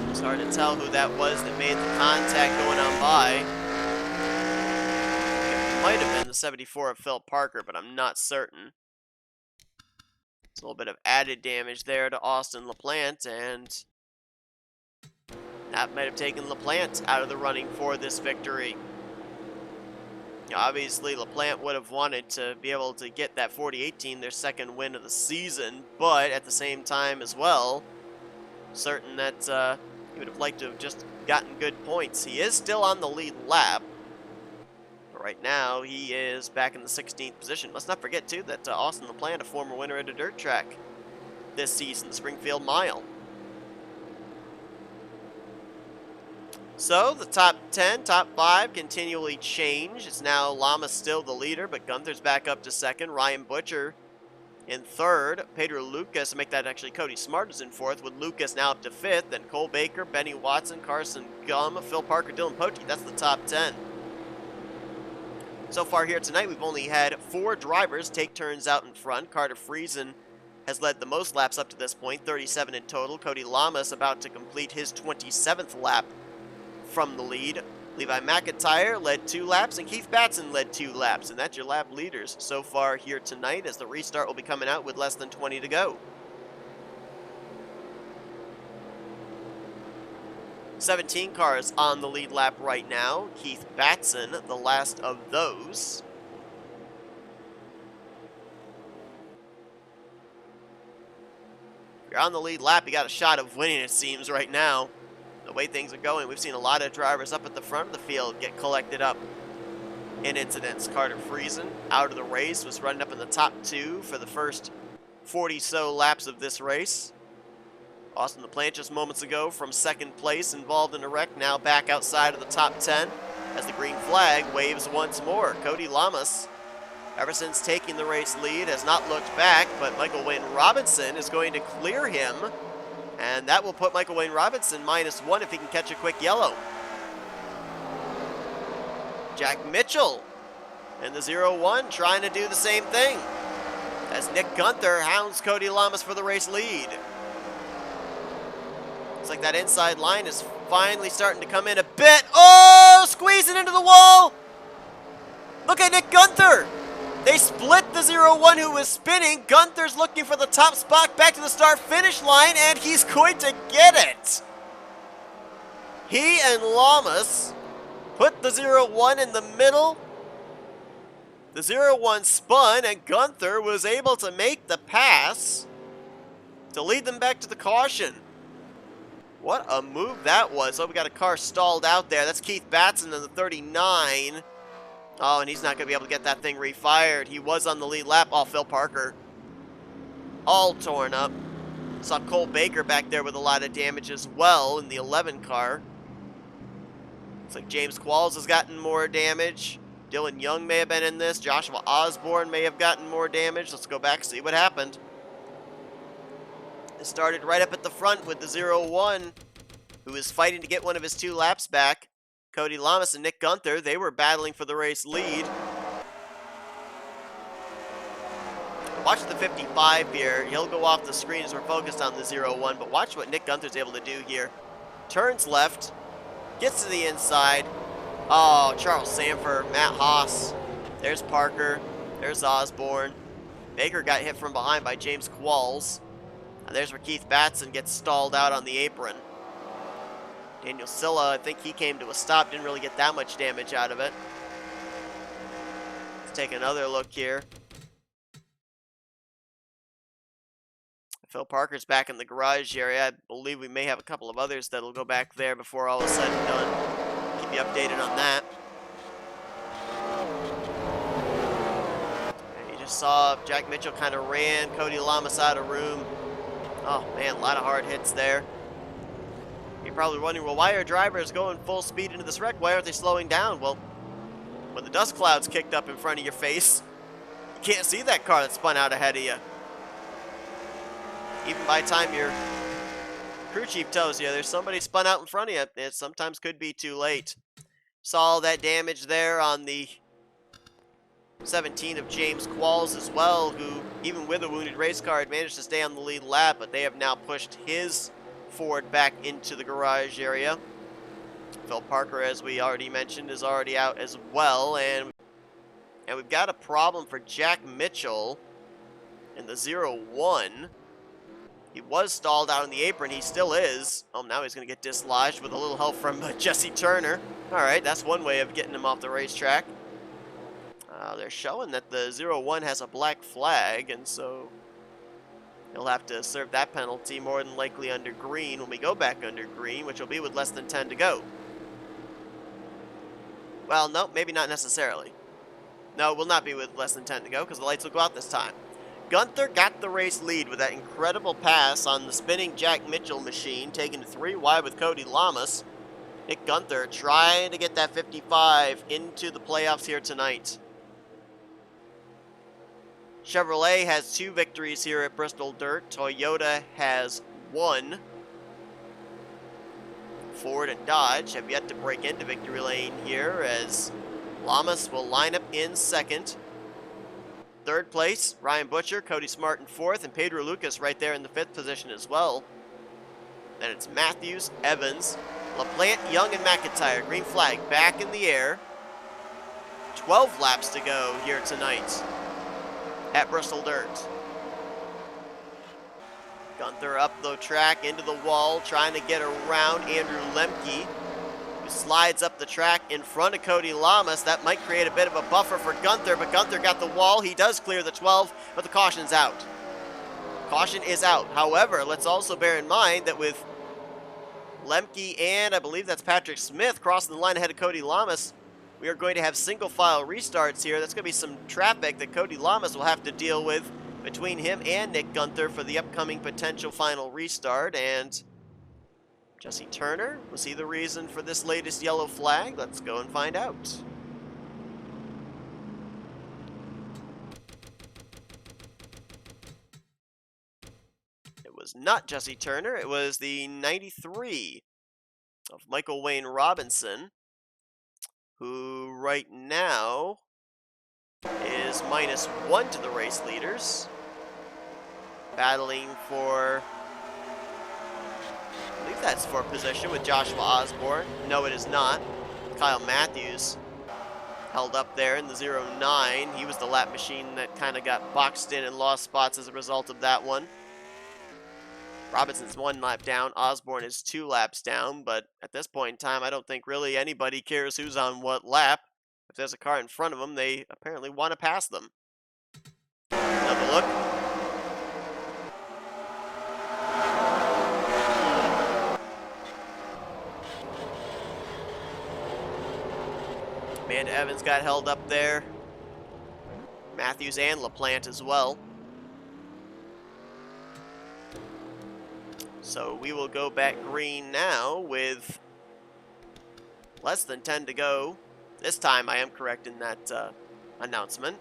It's hard to tell who that was that made the contact going on by. It might have been the 74 of Phil Parker, but I'm not certain. It's a little bit of added damage there to Austin LaPlante, and that might have taken LaPlante out of the running for this victory. Obviously, LaPlante would have wanted to be able to get that 40-18, their second win of the season, but at the same time as well, certain that he would have liked to have just gotten good points. He is still on the lead lap, but right now he is back in the 16th position. Let's not forget, too, that Austin LaPlante, a former winner at a dirt track this season, the Springfield Mile. So, the top 10, top 5 continually change. It's now Llama still the leader, but Gunther's back up to second. Ryan Butcher in third. Pedro Lucas, make that actually Cody Smart is in fourth, with Lucas now up to fifth. Then Cole Baker, Benny Watson, Carson Gum, Phil Parker, Dylan Poteet. That's the top 10. So far here tonight, we've only had 4 drivers take turns out in front. Carter Friesen has led the most laps up to this point, 37 in total. Cody Lamas about to complete his 27th lap from the lead. Levi McIntyre led 2 laps, and Keith Batson led 2 laps, and that's your lap leaders so far here tonight, as the restart will be coming out with less than 20 to go. 17 cars on the lead lap right now. Keith Batson, the last of those. If you're on the lead lap, you got a shot of winning, it seems, right now. The way things are going, we've seen a lot of drivers up at the front of the field get collected up in incidents. Carter Friesen, out of the race, was running up in the top 2 for the first 40-so laps of this race. Austin LaPlante just moments ago from second place, involved in a wreck, now back outside of the top 10 as the green flag waves once more. Cody Lamas, ever since taking the race lead, has not looked back, but Michael Wayne Robinson is going to clear him. And that will put Michael Wayne Robinson -1 if he can catch a quick yellow. Jack Mitchell in the 0-1 trying to do the same thing as Nick Gunther hounds Cody Lamas for the race lead. Looks like that inside line is finally starting to come in a bit. Oh, squeezing into the wall. Look at Nick Gunther. They split the 0-1 who was spinning. Gunther's looking for the top spot back to the start-finish line, and he's going to get it. He and Lamas put the 0-1 in the middle. The 0-1 spun, and Gunther was able to make the pass to lead them back to the caution. What a move that was. Oh, we got a car stalled out there. That's Keith Batson in the 39. Oh, and he's not going to be able to get that thing refired. He was on the lead lap. Oh, Phil Parker. All torn up. Saw Cole Baker back there with a lot of damage as well in the 11 car. Looks like James Qualls has gotten more damage. Dylan Young may have been in this. Joshua Osborne may have gotten more damage. Let's go back and see what happened. It started right up at the front with the 0-1, who is fighting to get one of his 2 laps back. Cody Lamas and Nick Gunther, they were battling for the race lead. Watch the 55 here. He'll go off the screen as we're focused on the 0-1, but watch what Nick Gunther's able to do here. Turns left, gets to the inside. Oh, Charles Sanford, Matt Haas. There's Parker. There's Osborne. Baker got hit from behind by James Qualls. And there's where Keith Batson gets stalled out on the apron. Daniel Silla, I think he came to a stop, didn't really get that much damage out of it. Let's take another look here. Phil Parker's back in the garage area. I believe we may have a couple of others that'll go back there before all is said and done. Keep you updated on that. And you just saw Jack Mitchell kind of ran Cody Lamas out of room. Oh man, a lot of hard hits there. You're probably wondering, well, why are drivers going full speed into this wreck? Why aren't they slowing down? Well, when the dust clouds kicked up in front of your face, You can't see that car that spun out ahead of you. Even by the time your crew chief tells you there's somebody spun out in front of you, it sometimes could be too late. Saw all that damage there on the 17 of James Qualls as well, who, even with a wounded race car, had managed to stay on the lead lap, but they have now pushed his Ford back into the garage area. Phil Parker, as we already mentioned, is already out as well, and we've got a problem for Jack Mitchell in the 0-1. He was stalled out on the apron. He still is. Oh, now he's going to get dislodged with a little help from Jesse Turner. All right, that's one way of getting him off the racetrack. They're showing that the 0-1 has a black flag, and so he'll have to serve that penalty more than likely under green when we go back under green, which will be with less than 10 to go. Well, no, maybe not necessarily. No, it will not be with less than 10 to go because the lights will go out this time. Gunther got the race lead with that incredible pass on the spinning Jack Mitchell machine, taking 3 wide with Cody Lamas. Nick Gunther trying to get that 55 into the playoffs here tonight. Chevrolet has 2 victories here at Bristol Dirt. Toyota has 1. Ford and Dodge have yet to break into victory lane here, as Lamas will line up in second. Third place, Ryan Butcher, Cody Smart in fourth, and Pedro Lucas right there in the 5th position as well. Then it's Matthews, Evans, LaPlante, Young, and McIntyre. Green flag back in the air. 12 laps to go here tonight at Bristol Dirt. Gunther up the track into the wall, trying to get around Andrew Lemke, who slides up the track in front of Cody Lamas. That might create a bit of a buffer for Gunther, but Gunther got the wall. He does clear the 12, but the caution's out. Caution is out. However, let's also bear in mind that with Lemke and I believe that's Patrick Smith crossing the line ahead of Cody Lamas, we are going to have single file restarts here. That's going to be some traffic that Cody Lamas will have to deal with between him and Nick Gunther for the upcoming potential final restart. And Jesse Turner, was he the reason for this latest yellow flag? Let's go and find out. It was not Jesse Turner. It was the 93 of Michael Wayne Robinson, who right now is -1 to the race leaders, battling for, I believe that's for position with Joshua Osborne. No, it is not. Kyle Matthews held up there in the 0-9. He was the lap machine that kind of got boxed in and lost spots as a result of that one. Robinson's 1 lap down. Osborne is 2 laps down, but at this point in time, I don't think really anybody cares who's on what lap. If there's a car in front of them, they apparently want to pass them. Another look. Amanda Evans got held up there. Matthews and LaPlante as well. So we will go back green now with less than 10 to go. This time I am correct in that announcement.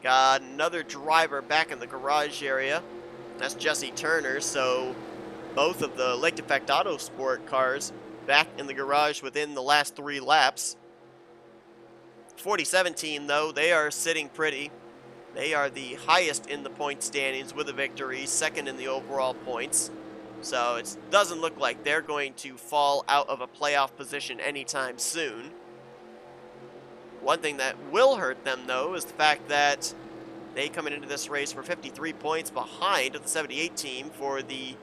Got another driver back in the garage area. That's Jesse Turner, so both of the Lake Effect Autosport cars back in the garage within the last 3 laps. 47 team, though, they are sitting pretty. They are the highest in the point standings with a victory, second in the overall points. So it doesn't look like they're going to fall out of a playoff position anytime soon. One thing that will hurt them, though, is the fact that they coming into this race were 53 points behind the 78 team for the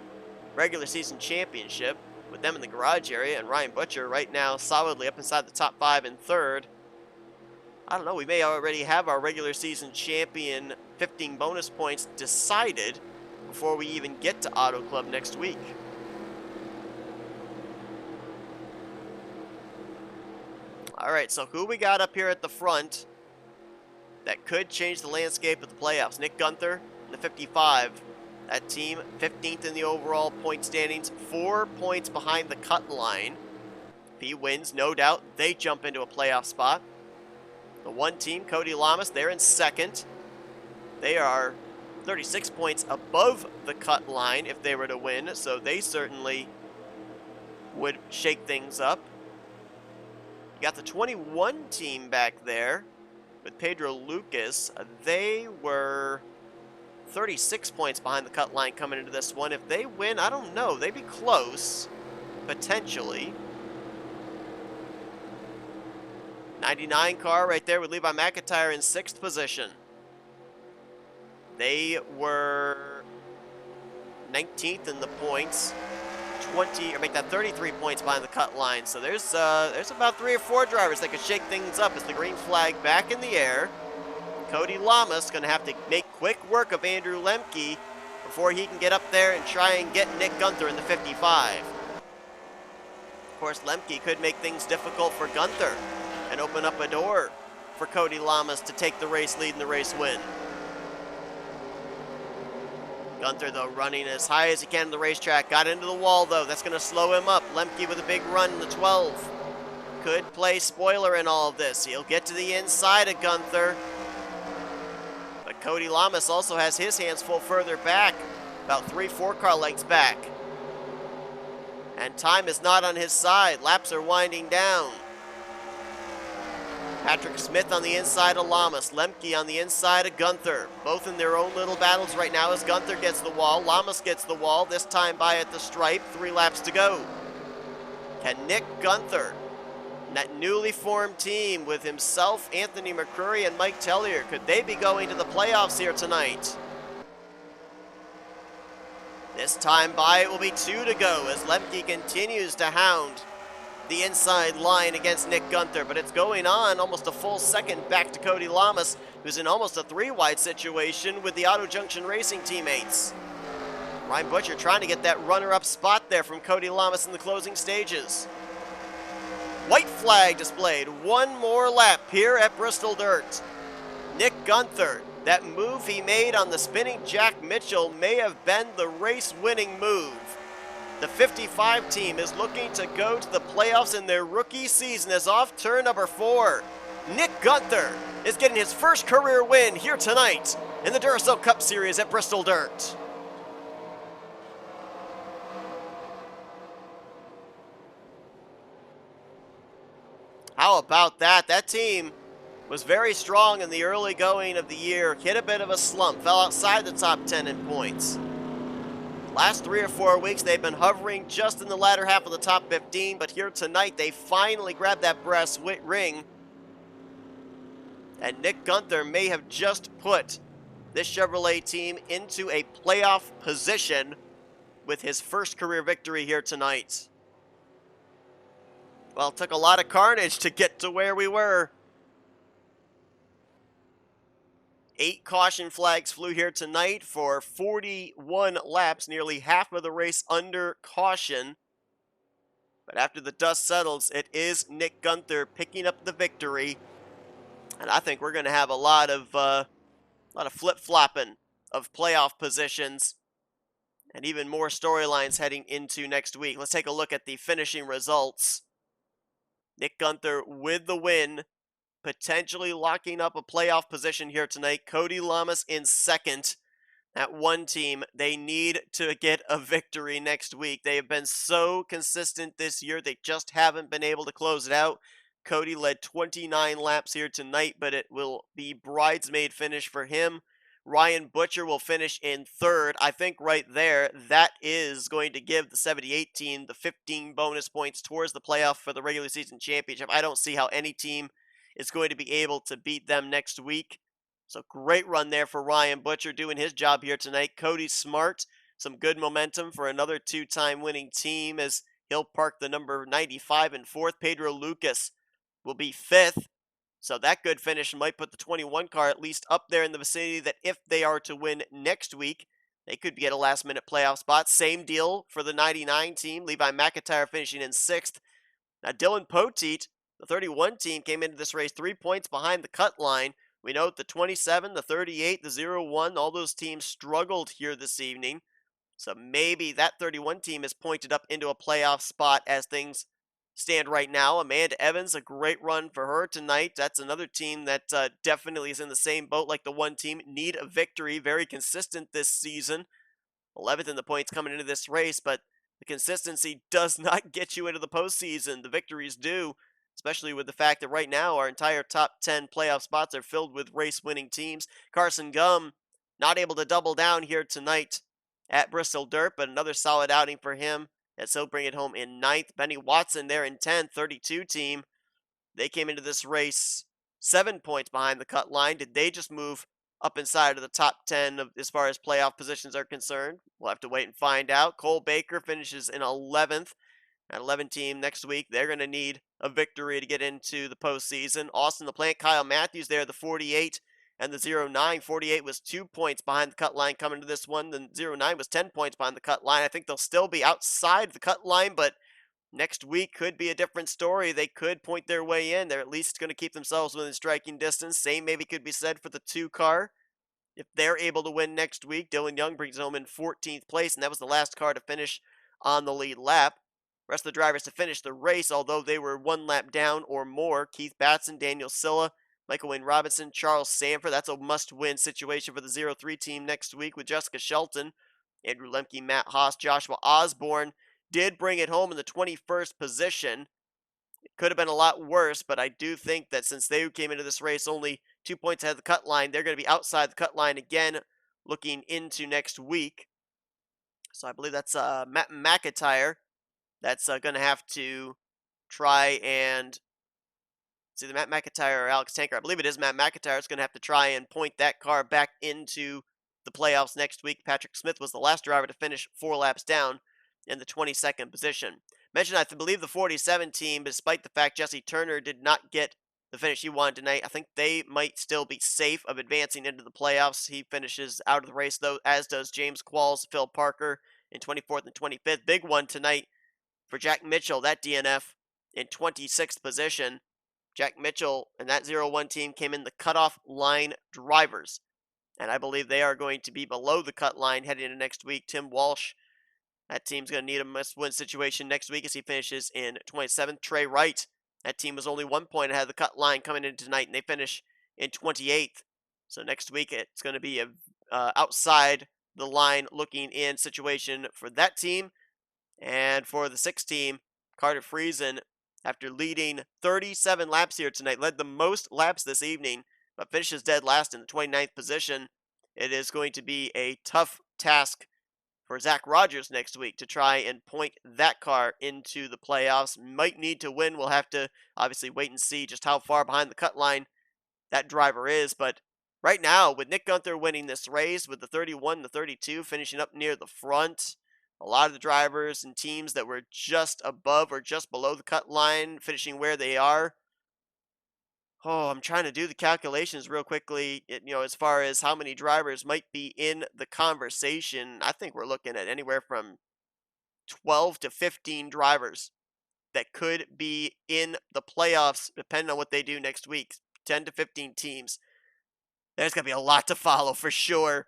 regular season championship, with them in the garage area, and Ryan Butcher right now solidly up inside the top 5 and 3rd. I don't know, we may already have our regular season champion 15 bonus points decided before we even get to Auto Club next week. Alright, so who we got up here at the front that could change the landscape of the playoffs? Nick Gunther, the 55. That team, 15th in the overall point standings, 4 points behind the cut line. If he wins, no doubt, they jump into a playoff spot. The 1 team, Cody Lamas, they're in second. They are 36 points above the cut line if they were to win, so they certainly would shake things up. You got the 21 team back there with Pedro Lucas. They were 36 points behind the cut line coming into this one. If they win, I don't know. They'd be close, potentially. 99 car right there with Levi McIntyre in 6th position. They were 19th in the points, 33 points behind the cut line. So there's about 3 or 4 drivers that could shake things up as the green flag back in the air. Cody Lamas going to have to make quick work of Andrew Lemke before he can get up there and try and get Nick Gunther in the 55. Of course, Lemke could make things difficult for Gunther and open up a door for Cody Lamas to take the race lead and the race win. Gunther, though, running as high as he can on the racetrack. Got into the wall, though. That's going to slow him up. Lemke with a big run in the 12. Could play spoiler in all of this. He'll get to the inside of Gunther. But Cody Lamas also has his hands full further back. About 3-4 car lengths back. And time is not on his side. Laps are winding down. Patrick Smith on the inside of Lamas. Lemke on the inside of Gunther. Both in their own little battles right now as Gunther gets the wall. Lamas gets the wall, this time by at the stripe. 3 laps to go. Can Nick Gunther, that newly formed team with himself, Anthony McCrory, and Mike Tellier, could they be going to the playoffs here tonight? This time by it will be 2 to go as Lemke continues to hound the inside line against Nick Gunther, but it's going on almost a full second back to Cody Lamas, who's in almost a 3-wide situation with the Auto Junction Racing teammates. Ryan Butcher trying to get that runner-up spot there from Cody Lamas in the closing stages. White flag displayed. 1 more lap here at Bristol Dirt. Nick Gunther, that move he made on the spinning Jack Mitchell may have been the race-winning move. The 55 team is looking to go to the playoffs in their rookie season as off turn number 4. Nick Gunther is getting his first career win here tonight in the Duracell Cup Series at Bristol Dirt. How about that? That team was very strong in the early going of the year, hit a bit of a slump, fell outside the top 10 in points. Last 3 or 4 weeks, they've been hovering just in the latter half of the top 15, but here tonight, they finally grabbed that brass ring. And Nick Gunther may have just put this Chevrolet team into a playoff position with his first career victory here tonight. Well, it took a lot of carnage to get to where we were. 8 caution flags flew here tonight for 41 laps, nearly half of the race under caution. But after the dust settles, it is Nick Gunther picking up the victory. And I think we're going to have a lot of flip-flopping of playoff positions and even more storylines heading into next week. Let's take a look at the finishing results. Nick Gunther with the win, potentially locking up a playoff position here tonight. Cody Lamas in second. That 1 team, they need to get a victory next week. They have been so consistent this year. They just haven't been able to close it out. Cody led 29 laps here tonight, but it will be bridesmaid finish for him. Ryan Butcher will finish in third. I think right there, that is going to give the 78 team the 15 bonus points towards the playoff for the regular season championship. I don't see how any team is going to be able to beat them next week. So great run there for Ryan Butcher doing his job here tonight. Cody Smart, some good momentum for another 2-time winning team as he'll park the number 95 in 4th. Pedro Lucas will be 5th. So that good finish might put the 21 car at least up there in the vicinity that if they are to win next week, they could get a last-minute playoff spot. Same deal for the 99 team. Levi McIntyre finishing in 6th. Now Dylan Poteet, the 31 team, came into this race 3 points behind the cut line. We note the 27, the 38, the 01, all those teams struggled here this evening. So maybe that 31 team is pointed up into a playoff spot as things stand right now. Amanda Evans, a great run for her tonight. That's another team that definitely is in the same boat like the one team. Need a victory. Very consistent this season. 11th in the points coming into this race, but the consistency does not get you into the postseason. The victories do, especially with the fact that right now our entire top 10 playoff spots are filled with race-winning teams. Carson Gum not able to double down here tonight at Bristol Dirt, but another solid outing for him. And so bring it home in 9th. Benny Watson there in 10th, 32 team. They came into this race 7 points behind the cut line. Did they just move up inside of the top 10 as far as playoff positions are concerned? We'll have to wait and find out. Cole Baker finishes in 11th. At 11 team next week, they're going to need a victory to get into the postseason. Austin the Plant, Kyle Matthews there, the 48 and the 09. 48 was 2 points behind the cut line coming to this one. The 09 was 10 points behind the cut line. I think they'll still be outside the cut line, but next week could be a different story. They could point their way in. They're at least going to keep themselves within striking distance. Same maybe could be said for the 2 car. If they're able to win next week, Dylan Young brings it home in 14th place, and that was the last car to finish on the lead lap. Rest of the drivers to finish the race, although they were 1 lap down or more. Keith Batson, Daniel Silla, Michael Wayne Robinson, Charles Sanford. That's a must-win situation for the 03 team next week with Jessica Shelton, Andrew Lemke, Matt Haas, Joshua Osborne. Did bring it home in the 21st position. It could have been a lot worse, but I do think that since they came into this race only 2 points ahead of the cut line, they're going to be outside the cut line again looking into next week. So I believe that's Matt McIntyre that's going to have to try and it's either Matt McIntyre or Alex Tanker. I believe it is Matt McIntyre. Is going to have to try and point that car back into the playoffs next week. Patrick Smith was the last driver to finish 4 laps down in the 22nd position. Mentioned, I believe, the 47 team, despite the fact Jesse Turner did not get the finish he wanted tonight, I think they might still be safe of advancing into the playoffs. He finishes out of the race, though, as does James Qualls, Phil Parker in 24th and 25th. Big one tonight for Jack Mitchell, that DNF in 26th position. Jack Mitchell and that 0-1 team came in the cutoff line drivers, and I believe they are going to be below the cut line heading into next week. Tim Walsh, that team's going to need a must-win situation next week as he finishes in 27th. Trey Wright, that team was only 1 point ahead of the cut line coming in tonight, and they finish in 28th. So next week it's going to be a outside the line looking in situation for that team. And for the 6th team, Carter Friesen, after leading 37 laps here tonight, led the most laps this evening, but finishes dead last in the 29th position. It is going to be a tough task for Zach Rogers next week to try and point that car into the playoffs. Might need to win. We'll have to obviously wait and see just how far behind the cut line that driver is. But right now, with Nick Gunther winning this race, with the 31 and the 32 finishing up near the front, a lot of the drivers and teams that were just above or just below the cut line finishing where they are. Oh, I'm trying to do the calculations real quickly, as far as how many drivers might be in the conversation. I think we're looking at anywhere from 12 to 15 drivers that could be in the playoffs, depending on what they do next week. 10 to 15 teams. There's going to be a lot to follow for sure.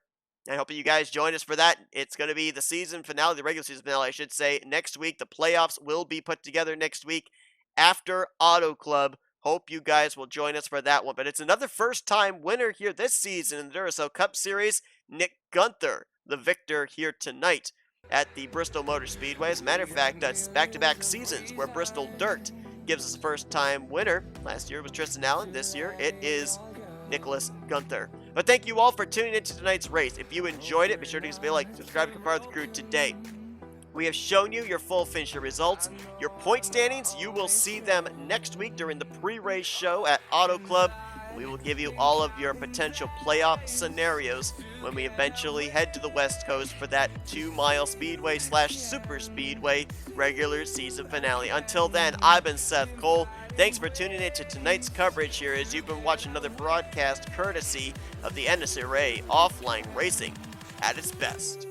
I hope you guys join us for that. It's going to be the season finale, the regular season finale, I should say, next week. The playoffs will be put together next week after Auto Club. Hope you guys will join us for that one. But it's another first-time winner here this season in the Duracell Cup Series, Nick Gunther, the victor here tonight at the Bristol Motor Speedway. As a matter of fact, that's back-to-back seasons where Bristol Dirt gives us a first-time winner. Last year it was Tristan Allen. This year it is Nicholas Gunther. But thank you all for tuning into tonight's race. If you enjoyed it, be sure to give us a like, subscribe, and become part of the crew today. We have shown you your full finisher results, your point standings. You will see them next week during the pre-race show at Auto Club. We will give you all of your potential playoff scenarios when we eventually head to the West Coast for that 2-mile speedway / super speedway regular season finale. Until then, I've been Seth Cole. Thanks for tuning in to tonight's coverage here as you've been watching another broadcast courtesy of the NNSCRA Offline Racing at its best.